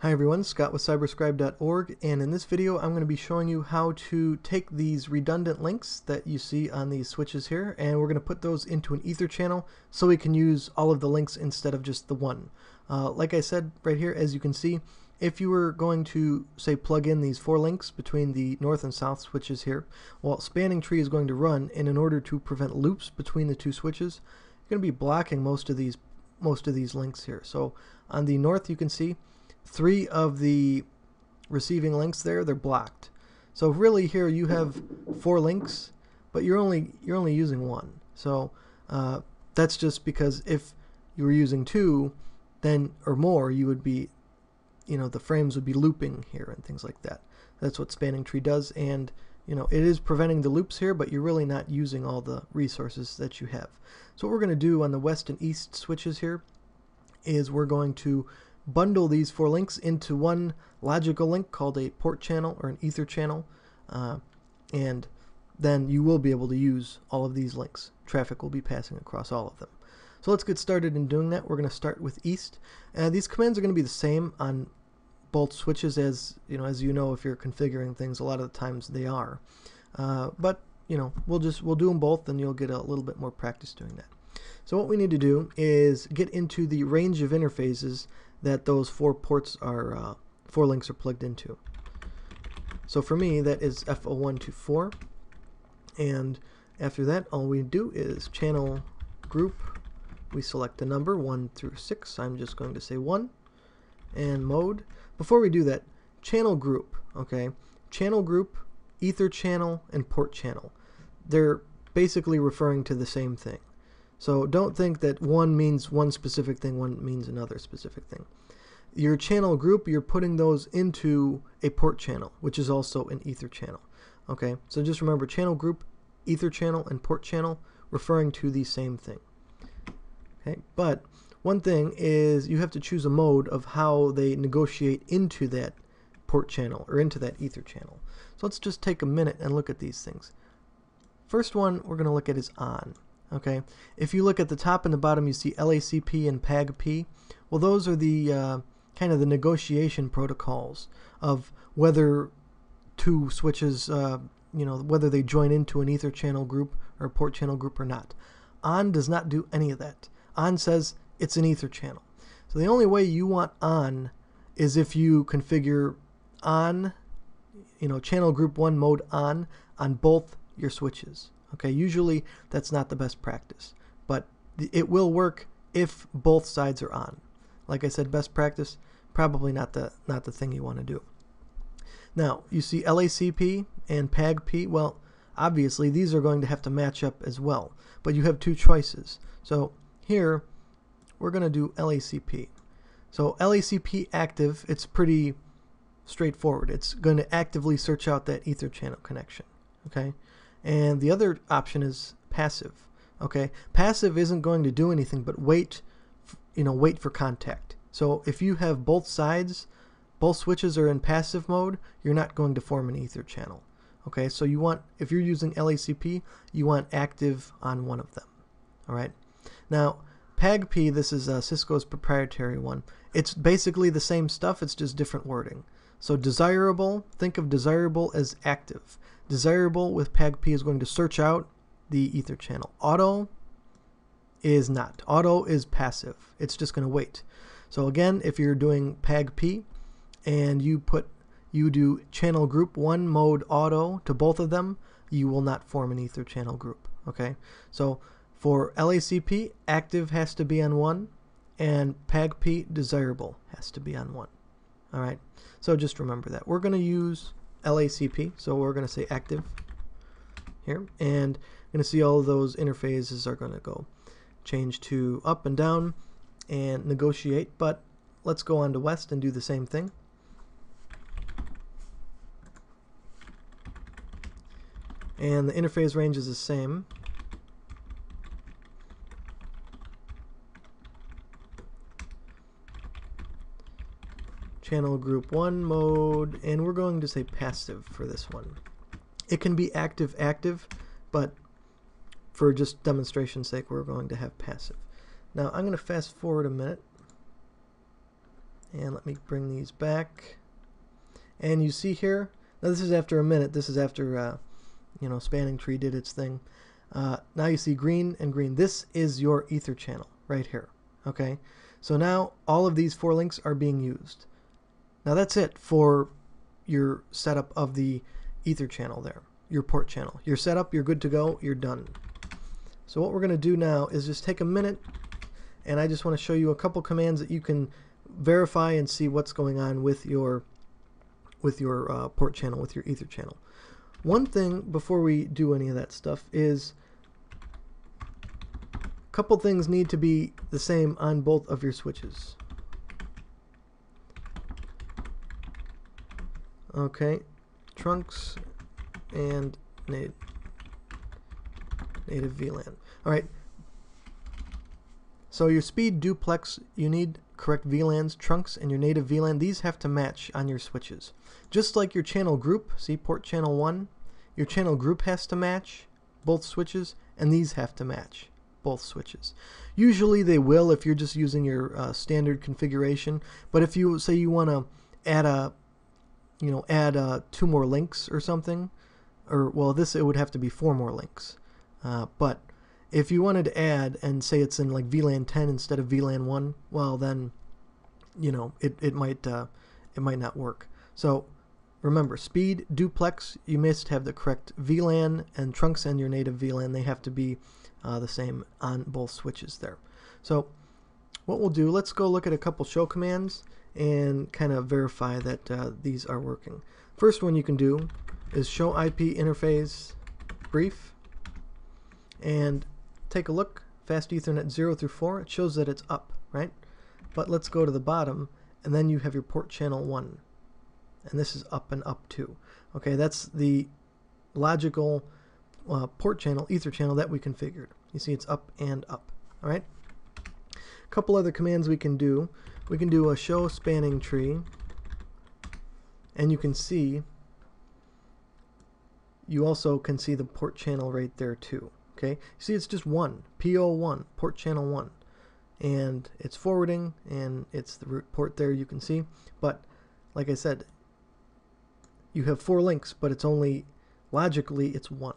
Hi everyone, Scott with CyberScribe.org, and in this video I'm going to be showing you how to take these redundant links that you see on these switches here, and we're going to put those into an ether channel so we can use all of the links instead of just the one. Like I said right here, as you can see, if you were going to, say, plug in these 4 links between the north and south switches here, well, spanning tree is going to run, and in order to prevent loops between the 2 switches, you're going to be blocking most of these links here. So on the north, you can see 3 of the receiving links there, they're blocked. So really here you have 4 links, but you're only using 1. So that's just because if you were using 2 then or more, you would be, the frames would be looping here and things like that. That's what spanning tree does, and it is preventing the loops here, but you're really not using all the resources that you have. So what we're going to do on the west and east switches here is we're going to bundle these 4 links into one logical link called a port channel or an ether channel, and then you will be able to use all of these links. Traffic will be passing across all of them. So let's get started in doing that. We're going to start with east. These commands are going to be the same on both switches, as you know, if you're configuring things, a lot of the times they are. But we'll do them both, and you'll get a little bit more practice doing that. So what we need to do is get into the range of interfaces that those 4 ports are 4 links are plugged into. So for me, that is F01 to 4, and after that all we do is channel group. We select a number 1 through 6. I'm just going to say 1, and mode. Before we do that, channel group, okay? Channel group, ether channel, and port channel. They're basically referring to the same thing. So don't think that one means one specific thing, one means another specific thing. Your channel group, you're putting those into a port channel, which is also an ether channel. Okay, so just remember, channel group, ether channel, and port channel referring to the same thing. Okay, but one thing is you have to choose a mode of how they negotiate into that port channel or into that ether channel. So let's just take a minute and look at these things. First one we're going to look at is on. Okay, if you look at the top and the bottom, you see LACP and PAGP. Well, those are the kind of the negotiation protocols of whether 2 switches, whether they join into an ether channel group or a port channel group or not. On does not do any of that. On says it's an ether channel. So the only way you want on is if you configure on, channel group 1 mode on both your switches. Okay, usually that's not the best practice, but it will work if both sides are on. Like I said, best practice, probably not the thing you want to do. Now, you see LACP and PAGP. Well, obviously these are going to have to match up as well, but you have 2 choices. So here we're going to do LACP. So LACP active, it's pretty straightforward. It's going to actively search out that ether channel connection. Okay. And the other option is passive. Okay, passive isn't going to do anything but wait for contact. So if you have both sides, both switches are in passive mode, you're not going to form an ether channel. Okay, so if you're using LACP, you want active on one of them. All right. Now, PAGP, this is Cisco's proprietary one. It's basically the same stuff, it's just different wording. So desirable, think of desirable as active. Desirable with PAGP is going to search out the ether channel. Auto is not. Auto is passive. It's just going to wait. So again, if you're doing PAGP and you do channel group 1 mode auto to both of them, you will not form an ether channel group. Okay. So for LACP, active has to be on 1, and PAGP desirable has to be on 1. All right. So just remember that. We're going to use LACP, so we're going to say active here, and you're going to see all of those interfaces are going to go change to up and down and negotiate. But let's go on to west and do the same thing. And the interface range is the same. Channel group 1 mode, and we're going to say passive for this one. It can be active, but for just demonstration's sake, we're going to have passive. Now I'm going to fast forward a minute And let me bring these back. And you see here, now this is after a minute. This is after, spanning tree did its thing. Now you see green and green. This is your Ether channel right here. Okay, so now all of these 4 links are being used. Now that's it for your setup of the Ether channel there, your port channel. You're set up, you're good to go, you're done. So what we're going to do now is just take a minute, and I just want to show you a couple commands that you can verify and see what's going on with your port channel, with your Ether channel. One thing before we do any of that stuff is a couple things need to be the same on both of your switches. Okay, trunks and native VLAN. All right. So your speed duplex, you need correct VLANs, trunks, and your native VLAN. These have to match on your switches. Just like your channel group, see port channel 1, your channel group has to match both switches, and these have to match both switches. Usually they will if you're just using your standard configuration, but if you say you want to add 2 more links or something, or well, it would have to be 4 more links. But if you wanted to add and say it's in like VLAN 10 instead of VLAN 1, well then, it might not work. So remember, speed duplex, you must have the correct VLAN, and trunks and your native VLAN, they have to be the same on both switches there. So what we'll do, let's go look at a couple show commands and kind of verify that these are working. First one you can do is show IP interface brief, and take a look. Fast Ethernet 0 through 4, it shows that it's up, right? But let's go to the bottom, and then you have your port channel 1, and this is up and up too. Okay, that's the logical port channel, Ether channel that we configured. You see it's up and up. All right. A couple other commands we can do. We can do a show spanning tree, and you can see, you also can see the port channel right there too. Okay, see it's just 1, PO1, port channel 1, and it's forwarding, and it's the root port there you can see. But like I said, you have 4 links, but it's only, logically it's 1,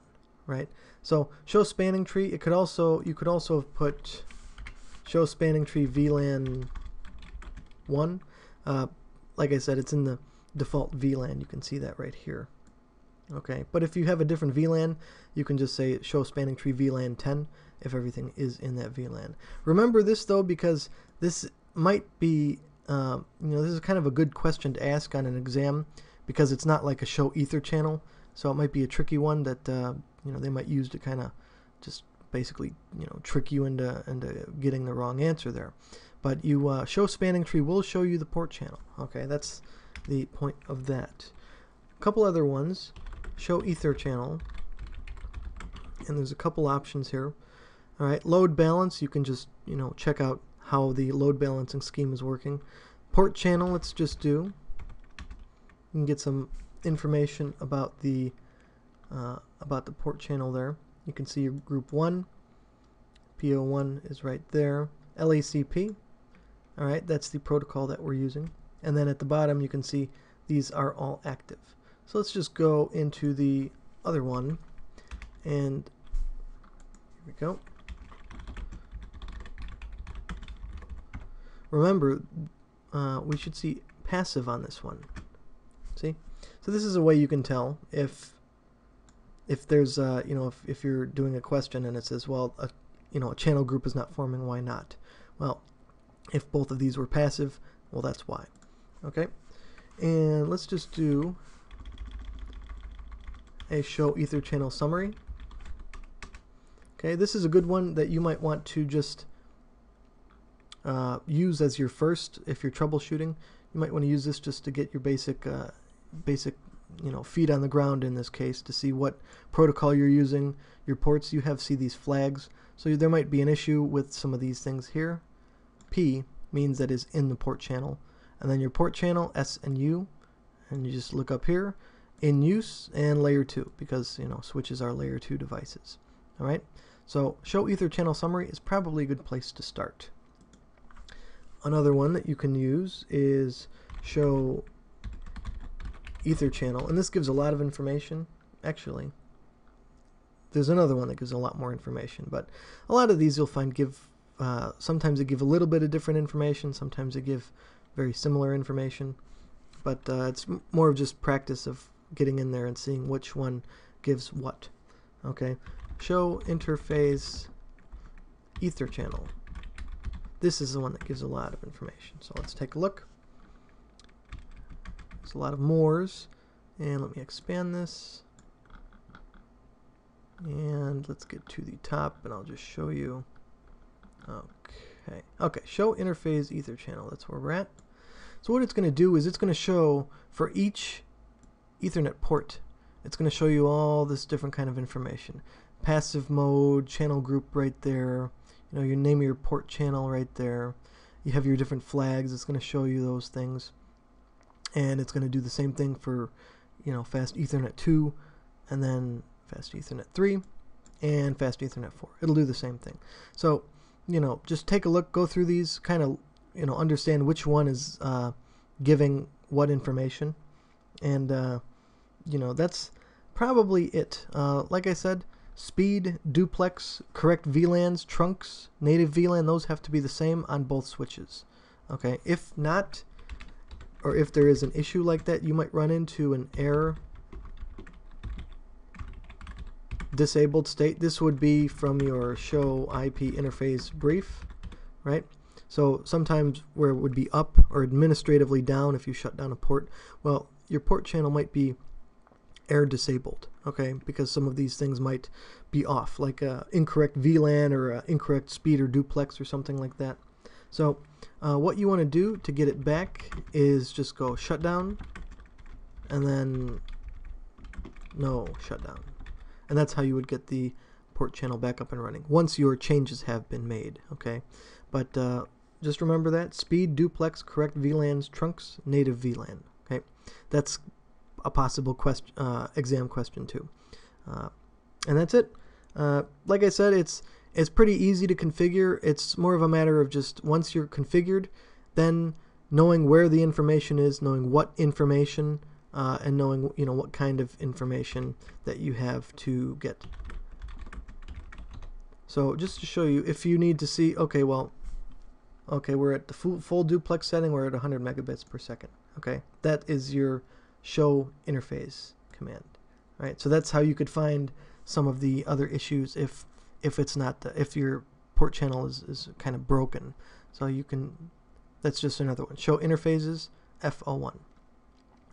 right? So show spanning tree, you could also have put show spanning tree VLAN 1. Like I said, it's in the default VLAN. You can see that right here. Okay, but if you have a different VLAN, you can just say show spanning tree VLAN 10 if everything is in that VLAN. Remember this though, because this might be, this is kind of a good question to ask on an exam, because it's not like a show Ether channel, so it might be a tricky one that they might use to kind of just basically trick you into getting the wrong answer there. But you show spanning tree will show you the port channel. Okay, that's the point of that. A couple other ones. Show Ether channel, and there's a couple options here. All right, load balance, you can just check out how the load balancing scheme is working. Port channel, let's just do. You can get some information about the port channel there. You can see your group 1, PO1 is right there. LACP, all right, that's the protocol that we're using. And then at the bottom you can see these are all active. So let's just go into the other one, and here we go. Remember, we should see passive on this one. See? So this is a way you can tell if there's if you're doing a question and it says, well, a channel group is not forming, why not? Well, if both of these were passive, well, that's why. Okay, and let's just do a show Ether channel summary. Okay, this is a good one that you might want to just use as your first if you're troubleshooting. You might want to use this just to get your basic feet on the ground in this case, to see what protocol you're using, your ports you have, see these flags. So there might be an issue with some of these things here. P means that is in the port channel, and then your port channel S and U, and you just look up here, in use, and layer 2, because switches are layer 2 devices. Alright, so show Ether channel summary is probably a good place to start. Another one that you can use is show Etherchannel, and this gives a lot of information. Actually, there's another one that gives a lot more information, but a lot of these you'll find give sometimes they give a little bit of different information, sometimes they give very similar information, but it's more of just practice of getting in there and seeing which one gives what. Okay, show interface Etherchannel. This is the one that gives a lot of information. So let's take a look. There's a lot of mores, and let me expand this. And let's get to the top, and I'll just show you. Okay, show interface Etherchannel. That's where we're at. So what it's going to do is it's going to show for each Ethernet port, it's going to show you all this different kind of information. Passive mode, channel group right there. You know, your name of your port channel right there. You have your different flags. It's going to show you those things. And it's going to do the same thing for, you know, fast Ethernet 2, and then fast Ethernet 3, and fast Ethernet 4. It'll do the same thing. So, you know, just take a look, go through these, kind of, you know, understand which one is giving what information. And, you know, that's probably it. Like I said, speed, duplex, correct VLANs, trunks, native VLAN, those have to be the same on both switches. Okay, if not, or if there is an issue like that, you might run into an error disabled state. This would be from your show IP interface brief, right? So sometimes where it would be up or administratively down if you shut down a port, well, your port channel might be error disabled, okay, because some of these things might be off, like incorrect VLAN or incorrect speed or duplex or something like that. So what you want to do to get it back is just go shutdown and then no shutdown, and that's how you would get the port channel back up and running once your changes have been made. Okay, but just remember that speed, duplex, correct VLANs, trunks, native VLAN. Okay, that's a possible question, exam question too, and that's it. Like I said, it's pretty easy to configure. It's more of a matter of just once you're configured, then knowing where the information is, knowing what information, and knowing, you know, what kind of information that you have to get. So just to show you, if you need to see, okay, well, okay, we're at the full duplex setting. We're at 100 megabits per second. Okay, that is your show interface command. All right, so that's how you could find some of the other issues if it's not if your port channel is kind of broken. So you can, that's just another one. Show interfaces F01.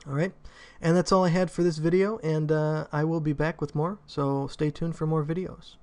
All right, and that's all I had for this video, and I will be back with more, so stay tuned for more videos.